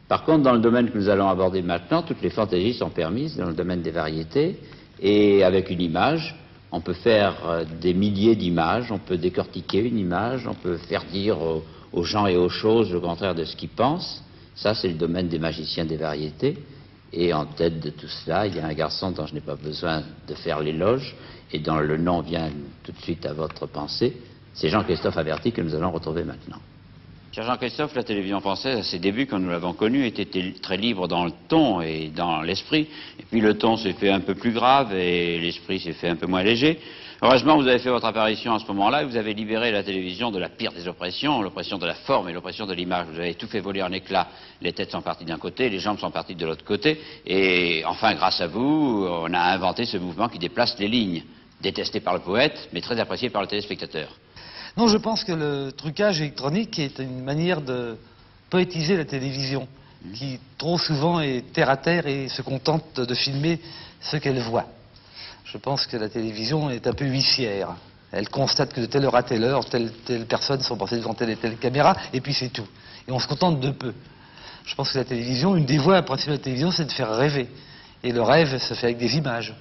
Par contre, dans le domaine que nous allons aborder maintenant, toutes les fantaisies sont permises dans le domaine des variétés. Et avec une image, on peut faire des milliers d'images, on peut décortiquer une image, on peut faire dire aux gens et aux choses le contraire de ce qu'ils pensent. Ça, c'est le domaine des magiciens des variétés. Et en tête de tout cela, il y a un garçon dont je n'ai pas besoin de faire l'éloge et dont le nom vient tout de suite à votre pensée. C'est Jean-Christophe Averty que nous allons retrouver maintenant. Cher Jean-Christophe, la télévision française, à ses débuts, quand nous l'avons connue, était très libre dans le ton et dans l'esprit. Et puis le ton s'est fait un peu plus grave et l'esprit s'est fait un peu moins léger. Heureusement, vous avez fait votre apparition à ce moment-là et vous avez libéré la télévision de la pire des oppressions, l'oppression de la forme et l'oppression de l'image. Vous avez tout fait voler en éclats. Les têtes sont parties d'un côté, les jambes sont parties de l'autre côté. Et enfin, grâce à vous, on a inventé ce mouvement qui déplace les lignes. Détesté par le poète, mais très apprécié par le téléspectateur. Non, je pense que le trucage électronique est une manière de poétiser la télévision, qui trop souvent est terre à terre et se contente de filmer ce qu'elle voit. Je pense que la télévision est un peu huissière. Elle constate que de telle heure à telle heure, telle personne sont passées devant telle et telle caméra, et puis c'est tout. Et on se contente de peu. Je pense que la télévision, une des voies principales de la télévision, c'est de faire rêver. Et le rêve se fait avec des images.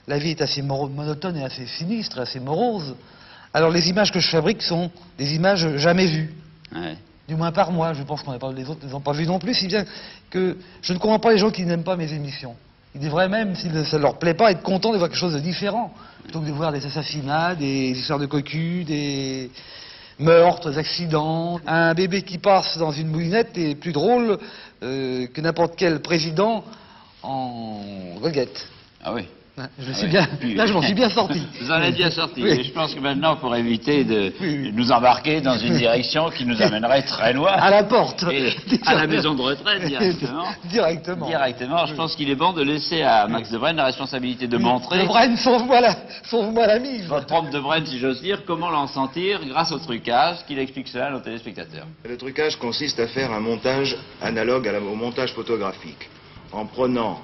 La vie est assez monotone et assez sinistre, assez morose. Alors les images que je fabrique sont des images jamais vues. Ouais. Du moins par moi, je pense que les autres ne les ont pas vues non plus, si bien que je ne comprends pas les gens qui n'aiment pas mes émissions. Ils devraient même, si ça ne leur plaît pas, être contents de voir quelque chose de différent. Plutôt que de voir des assassinats, des histoires de cocus, des meurtres, des accidents. Un bébé qui passe dans une moulinette est plus drôle que n'importe quel président en goguette. Ah oui. Je suis bien, là, je m'en suis bien sorti. Vous en êtes bien sorti. Oui. Et je pense que maintenant, pour éviter de nous embarquer dans une direction qui nous amènerait très loin. À la porte. Et à la maison de retraite, directement. Directement. Je pense qu'il est bon de laisser à Max Debrenne la responsabilité de montrer. Debrenne, sauve-moi la mise. Votre trompe Debrenne, si j'ose dire, comment l'en sentir grâce au trucage, qu'il explique cela à nos téléspectateurs. Le trucage consiste à faire un montage analogue au montage photographique, en prenant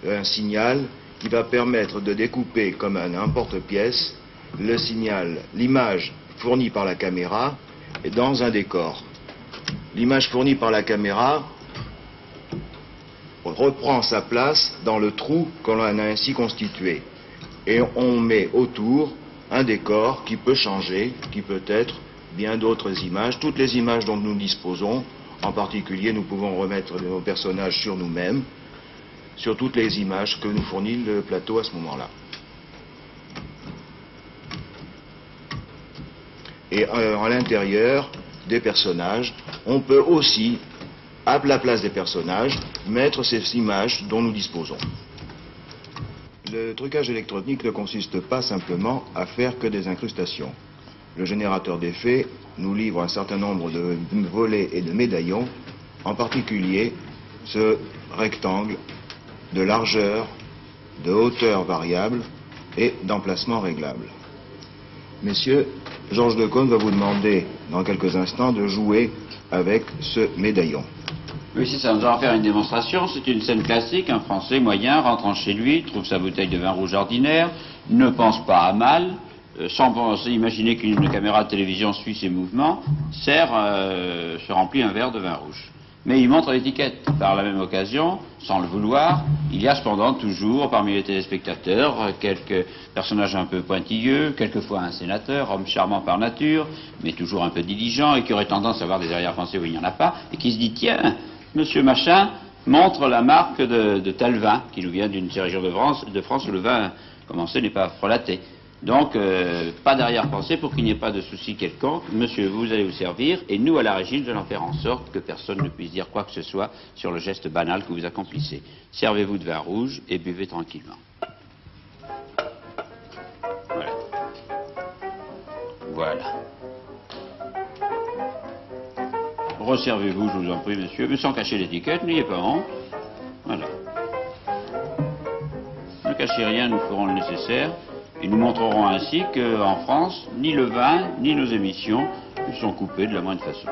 un signal qui va permettre de découper comme un emporte-pièce le signal, l'image fournie par la caméra dans un décor. L'image fournie par la caméra reprend sa place dans le trou qu'on a ainsi constitué. Et on met autour un décor qui peut changer, qui peut être bien d'autres images, toutes les images dont nous disposons. En particulier, nous pouvons remettre nos personnages sur nous-mêmes, sur toutes les images que nous fournit le plateau à ce moment-là. Et à l'intérieur des personnages, on peut aussi, à la place des personnages, mettre ces images dont nous disposons. Le trucage électronique ne consiste pas simplement à faire que des incrustations. Le générateur d'effets nous livre un certain nombre de volets et de médaillons, en particulier ce rectangle de largeur, de hauteur variable et d'emplacement réglable. Messieurs, Georges Decaune va vous demander dans quelques instants de jouer avec ce médaillon. Oui, c'est ça, nous allons faire une démonstration. C'est une scène classique, un Français moyen rentrant chez lui, trouve sa bouteille de vin rouge ordinaire, ne pense pas à mal, sans penser, imaginer qu'une caméra de télévision suit ses mouvements, se remplit un verre de vin rouge. Mais il montre l'étiquette. Par la même occasion, sans le vouloir, il y a cependant toujours parmi les téléspectateurs quelques personnages un peu pointilleux, quelquefois un sénateur, homme charmant par nature, mais toujours un peu diligent et qui aurait tendance à avoir des arrière-pensées où il n'y en a pas, et qui se dit, tiens, monsieur machin montre la marque de tel vin, qui nous vient d'une région de France où le vin commencé n'est pas frelaté. Donc, pas d'arrière-pensée pour qu'il n'y ait pas de souci quelconque. Monsieur, vous allez vous servir, et nous, à la régie, nous allons faire en sorte que personne ne puisse dire quoi que ce soit sur le geste banal que vous accomplissez. Servez-vous de vin rouge et buvez tranquillement. Voilà. Voilà. Resservez-vous, je vous en prie, monsieur, mais sans cacher l'étiquette, n'ayez pas honte. Voilà. Ne cachez rien, nous ferons le nécessaire. Et nous montrerons ainsi qu'en France, ni le vin, ni nos émissions ne sont coupés de la moindre façon.